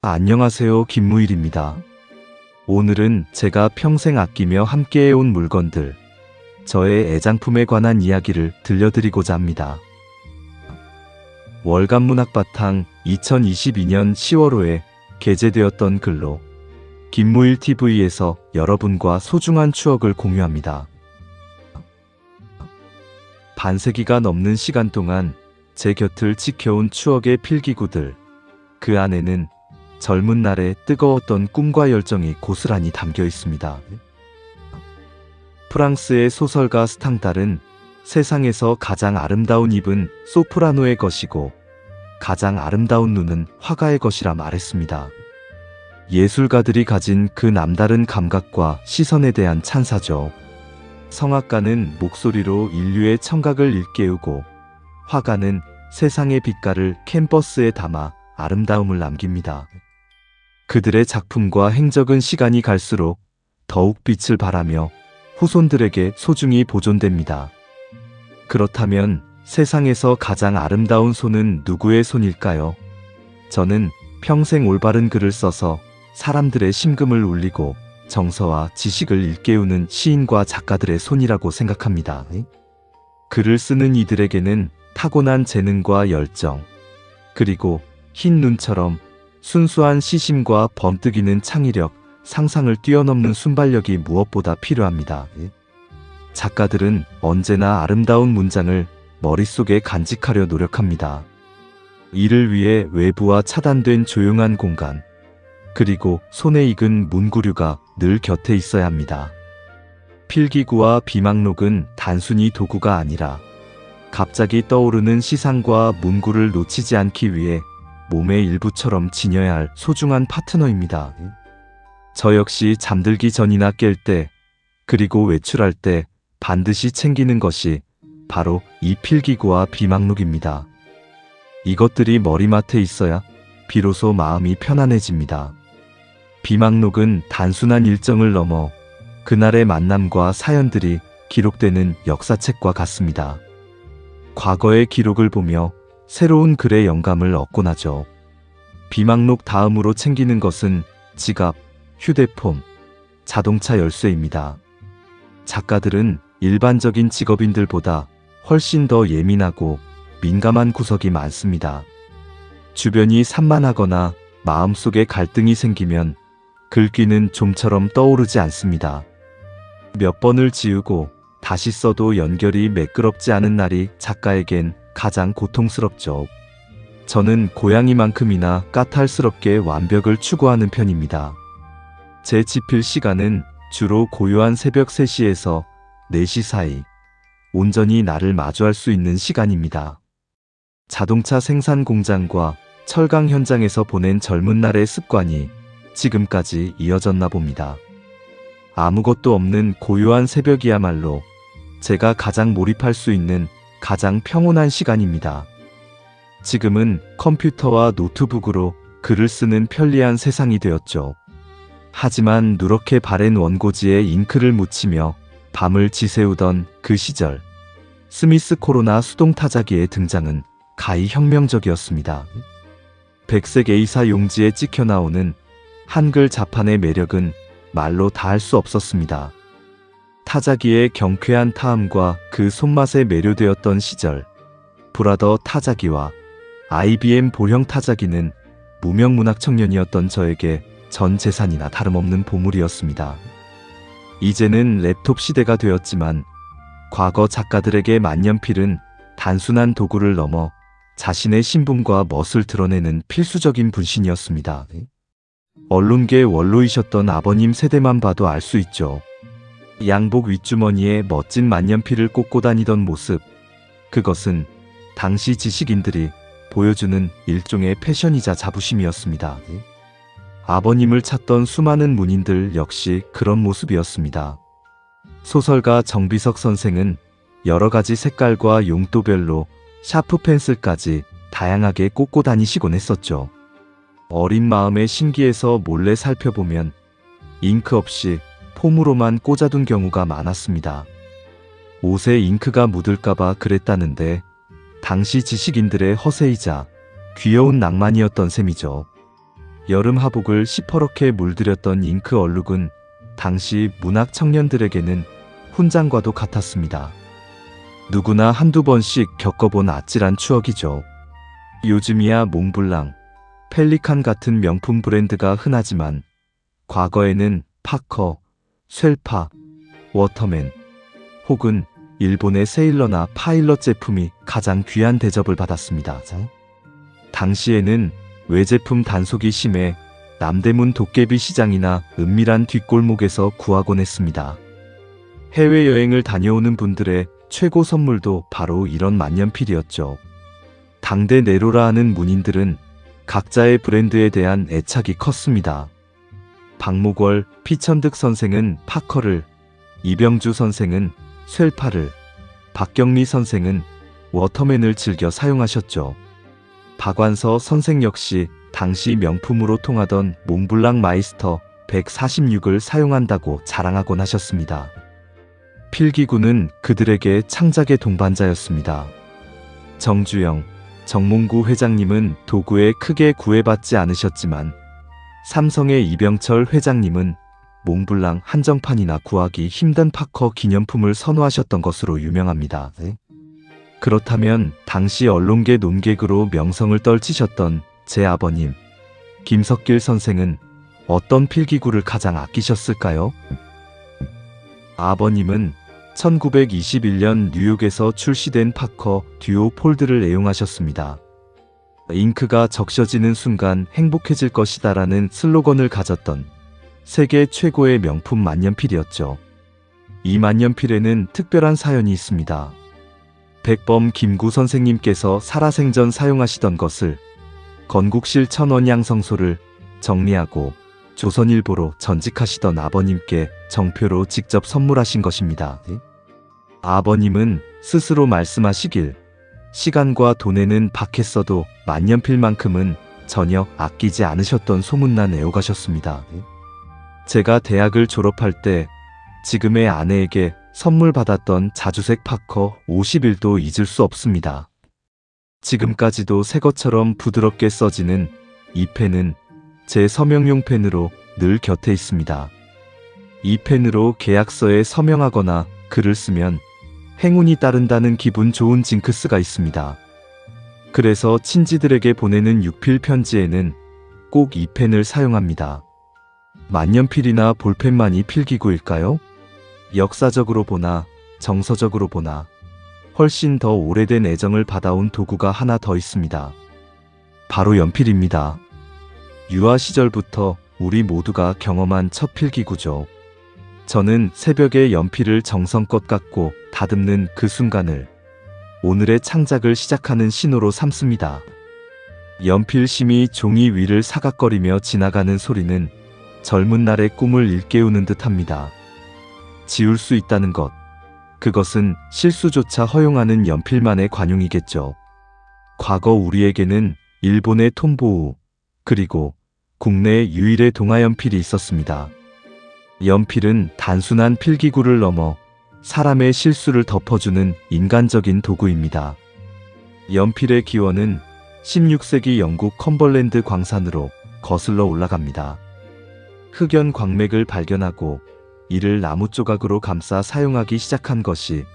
안녕하세요, 김무일입니다. 오늘은 제가 평생 아끼며 함께해온 물건들, 저의 애장품에 관한 이야기를 들려드리고자 합니다. 월간 문학바탕 2022년 10월호에 게재되었던 글로 김무일TV에서 여러분과 소중한 추억을 공유합니다. 반세기가 넘는 시간 동안 제 곁을 지켜온 추억의 필기구들, 그 안에는 젊은 날의 뜨거웠던 꿈과 열정이 고스란히 담겨 있습니다. 프랑스의 소설가 스탕달은 세상에서 가장 아름다운 입은 소프라노의 것이고 가장 아름다운 눈은 화가의 것이라 말했습니다. 예술가들이 가진 그 남다른 감각과 시선에 대한 찬사죠. 성악가는 목소리로 인류의 청각을 일깨우고 화가는 세상의 빛깔을 캔버스에 담아 아름다움을 남깁니다. 그들의 작품과 행적은 시간이 갈수록 더욱 빛을 발하며 후손들에게 소중히 보존됩니다. 그렇다면 세상에서 가장 아름다운 손은 누구의 손일까요? 저는 평생 올바른 글을 써서 사람들의 심금을 울리고 정서와 지식을 일깨우는 시인과 작가들의 손이라고 생각합니다. 글을 쓰는 이들에게는 타고난 재능과 열정, 그리고 흰 눈처럼 순수한 시심과 번뜩이는 창의력, 상상을 뛰어넘는 순발력이 무엇보다 필요합니다. 작가들은 언제나 아름다운 문장을 머릿속에 간직하려 노력합니다. 이를 위해 외부와 차단된 조용한 공간, 그리고 손에 익은 문구류가 늘 곁에 있어야 합니다. 필기구와 비망록은 단순히 도구가 아니라 갑자기 떠오르는 시상과 문구를 놓치지 않기 위해 몸의 일부처럼 지녀야 할 소중한 파트너입니다. 저 역시 잠들기 전이나 깰 때, 그리고 외출할 때 반드시 챙기는 것이 바로 이 필기구와 비망록입니다. 이것들이 머리맡에 있어야 비로소 마음이 편안해집니다. 비망록은 단순한 일정을 넘어 그날의 만남과 사연들이 기록되는 역사책과 같습니다. 과거의 기록을 보며 새로운 글의 영감을 얻곤 하죠. 비망록 다음으로 챙기는 것은 지갑, 휴대폰, 자동차 열쇠입니다. 작가들은 일반적인 직업인들보다 훨씬 더 예민하고 민감한 구석이 많습니다. 주변이 산만하거나 마음속에 갈등이 생기면 글귀는 좀처럼 떠오르지 않습니다. 몇 번을 지우고 다시 써도 연결이 매끄럽지 않은 날이 작가에겐 가장 고통스럽죠. 저는 고양이만큼이나 까탈스럽게 완벽을 추구하는 편입니다. 제 집필 시간은 주로 고요한 새벽 3시에서 4시 사이, 온전히 나를 마주할 수 있는 시간입니다. 자동차 생산 공장과 철강 현장에서 보낸 젊은 날의 습관이 지금까지 이어졌나 봅니다. 아무것도 없는 고요한 새벽이야말로 제가 가장 몰입할 수 있는 가장 평온한 시간입니다. 지금은 컴퓨터와 노트북으로 글을 쓰는 편리한 세상이 되었죠. 하지만 누렇게 바랜 원고지에 잉크를 묻히며 밤을 지새우던 그 시절, 스미스 코로나 수동 타자기의 등장은 가히 혁명적이었습니다. 백색 A사 용지에 찍혀 나오는 한글 자판의 매력은 말로 다할 수 없었습니다. 타자기의 경쾌한 타음과 그 손맛에 매료되었던 시절, 브라더 타자기와 IBM 보형 타자기는 무명문학 청년이었던 저에게 전 재산이나 다름없는 보물이었습니다. 이제는 랩톱 시대가 되었지만 과거 작가들에게 만년필은 단순한 도구를 넘어 자신의 신분과 멋을 드러내는 필수적인 분신이었습니다. 언론계 원로이셨던 아버님 세대만 봐도 알 수 있죠. 양복 윗주머니에 멋진 만년필을 꽂고 다니던 모습, 그것은 당시 지식인들이 보여주는 일종의 패션이자 자부심이었습니다. 아버님을 찾던 수많은 문인들 역시 그런 모습이었습니다. 소설가 정비석 선생은 여러 가지 색깔과 용도별로 샤프 펜슬까지 다양하게 꽂고 다니시곤 했었죠. 어린 마음에 신기해서 몰래 살펴보면 잉크 없이 폼으로만 꽂아둔 경우가 많았습니다. 옷에 잉크가 묻을까봐 그랬다는데 당시 지식인들의 허세이자 귀여운 낭만이었던 셈이죠. 여름 하복을 시퍼렇게 물들였던 잉크 얼룩은 당시 문학 청년들에게는 훈장과도 같았습니다. 누구나 한두 번씩 겪어본 아찔한 추억이죠. 요즘이야 몽블랑, 펠리칸 같은 명품 브랜드가 흔하지만 과거에는 파커, 쇠파, 워터맨 혹은 일본의 세일러나 파일럿 제품이 가장 귀한 대접을 받았습니다. 당시에는 외제품 단속이 심해 남대문 도깨비 시장이나 은밀한 뒷골목에서 구하곤 했습니다. 해외여행을 다녀오는 분들의 최고 선물도 바로 이런 만년필이었죠. 당대 네로라 하는 문인들은 각자의 브랜드에 대한 애착이 컸습니다. 박목월, 피천득 선생은 파커를, 이병주 선생은 쇠파를, 박경리 선생은 워터맨을 즐겨 사용하셨죠. 박완서 선생 역시 당시 명품으로 통하던 몽블랑 마이스터 146을 사용한다고 자랑하곤 하셨습니다. 필기구는 그들에게 창작의 동반자였습니다. 정주영, 정몽구 회장님은 도구에 크게 구애받지 않으셨지만 삼성의 이병철 회장님은 몽블랑 한정판이나 구하기 힘든 파커 기념품을 선호하셨던 것으로 유명합니다. 그렇다면 당시 언론계 논객으로 명성을 떨치셨던 제 아버님 김석길 선생은 어떤 필기구를 가장 아끼셨을까요? 아버님은 1921년 뉴욕에서 출시된 파커 듀오 폴드를 애용하셨습니다. 잉크가 적셔지는 순간 행복해질 것이다라는 슬로건을 가졌던 세계 최고의 명품 만년필이었죠. 이 만년필에는 특별한 사연이 있습니다. 백범 김구 선생님께서 살아생전 사용하시던 것을 건국실 천원양성소를 정리하고 조선일보로 전직하시던 아버님께 정표로 직접 선물하신 것입니다. 아버님은 스스로 말씀하시길 시간과 돈에는 박했어도 만년필만큼은 전혀 아끼지 않으셨던 소문난 애호가셨습니다. 제가 대학을 졸업할 때 지금의 아내에게 선물 받았던 자주색 파커 51도 잊을 수 없습니다. 지금까지도 새 것처럼 부드럽게 써지는 이 펜은 제 서명용 펜으로 늘 곁에 있습니다. 이 펜으로 계약서에 서명하거나 글을 쓰면 행운이 따른다는 기분 좋은 징크스가 있습니다. 그래서 친지들에게 보내는 육필 편지에는 꼭 이 펜을 사용합니다. 만년필이나 볼펜만이 필기구일까요? 역사적으로 보나 정서적으로 보나 훨씬 더 오래된 애정을 받아온 도구가 하나 더 있습니다. 바로 연필입니다. 유아 시절부터 우리 모두가 경험한 첫 필기구죠. 저는 새벽에 연필을 정성껏 깎고 다듬는 그 순간을 오늘의 창작을 시작하는 신호로 삼습니다. 연필심이 종이 위를 사각거리며 지나가는 소리는 젊은 날의 꿈을 일깨우는 듯합니다. 지울 수 있다는 것, 그것은 실수조차 허용하는 연필만의 관용이겠죠. 과거 우리에게는 일본의 톰보우, 그리고 국내의 유일의 동아연필이 있었습니다. 연필은 단순한 필기구를 넘어 사람의 실수를 덮어주는 인간적인 도구입니다. 연필의 기원은 16세기 영국 컴벌랜드 광산으로 거슬러 올라갑니다. 흑연 광맥을 발견하고 이를 나무 조각으로 감싸 사용하기 시작한 것이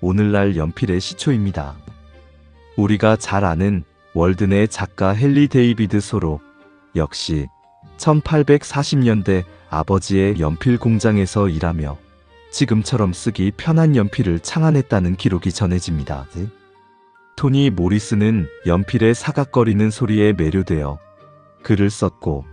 오늘날 연필의 시초입니다. 우리가 잘 아는 월든의 작가 헨리 데이비드 소로 역시 1840년대 아버지의 연필 공장에서 일하며 지금처럼 쓰기 편한 연필을 창안했다는 기록이 전해집니다. 토니 모리스는 연필의 사각거리는 소리에 매료되어 글을 썼고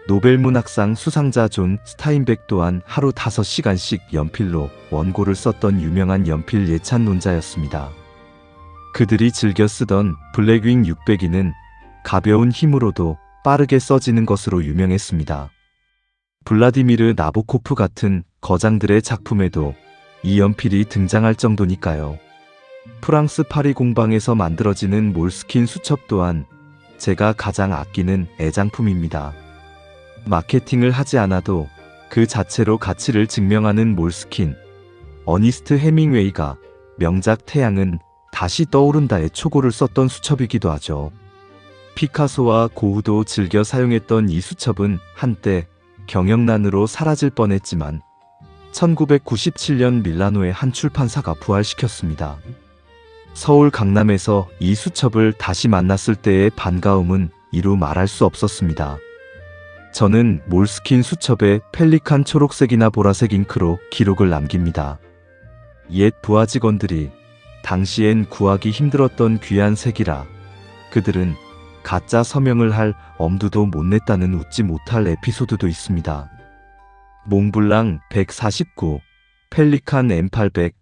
노벨문학상 수상자 존 스타인백 또한 하루 5시간씩 연필로 원고를 썼던 유명한 연필 예찬론자였습니다. 그들이 즐겨 쓰던 블랙윙 602는 가벼운 힘으로도 빠르게 써지는 것으로 유명했습니다. 블라디미르 나보코프 같은 거장들의 작품에도 이 연필이 등장할 정도니까요. 프랑스 파리 공방에서 만들어지는 몰스킨 수첩 또한 제가 가장 아끼는 애장품입니다. 마케팅을 하지 않아도 그 자체로 가치를 증명하는 몰스킨, 어니스트 해밍웨이가 명작 태양은 다시 떠오른다의 초고를 썼던 수첩이기도 하죠. 피카소와 고흐도 즐겨 사용했던 이 수첩은 한때 경영난으로 사라질 뻔했지만 1997년 밀라노의 한 출판사가 부활시켰습니다. 서울 강남에서 이 수첩을 다시 만났을 때의 반가움은 이루 말할 수 없었습니다. 저는 몰스킨 수첩에 펠리칸 초록색이나 보라색 잉크로 기록을 남깁니다. 옛 부하 직원들이 당시엔 구하기 힘들었던 귀한 색이라 그들은 가짜 서명을 할 엄두도 못 냈다는 웃지 못할 에피소드도 있습니다. 몽블랑 149, 펠리칸 M800,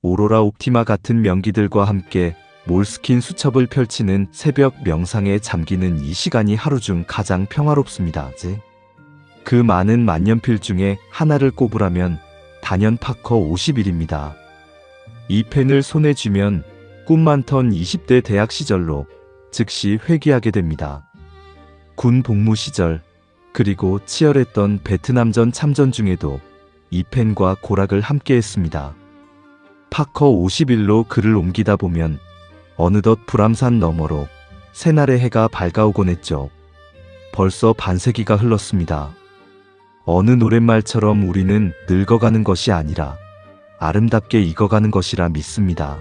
오로라 옵티마 같은 명기들과 함께 몰스킨 수첩을 펼치는 새벽 명상에 잠기는 이 시간이 하루 중 가장 평화롭습니다. 그 많은 만년필 중에 하나를 꼽으라면 단연 파커 51입니다. 이 펜을 손에 쥐면 꿈 많던 20대 대학 시절로 즉시 회귀하게 됩니다. 군 복무 시절 그리고 치열했던 베트남전 참전 중에도 이 펜과 고락을 함께했습니다. 파커 51로 글을 옮기다 보면 어느덧 불암산 너머로 새날의 해가 밝아오곤 했죠. 벌써 반세기가 흘렀습니다. 어느 노랫말처럼 우리는 늙어가는 것이 아니라 아름답게 익어가는 것이라 믿습니다.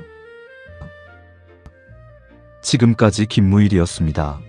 지금까지 김무일이었습니다.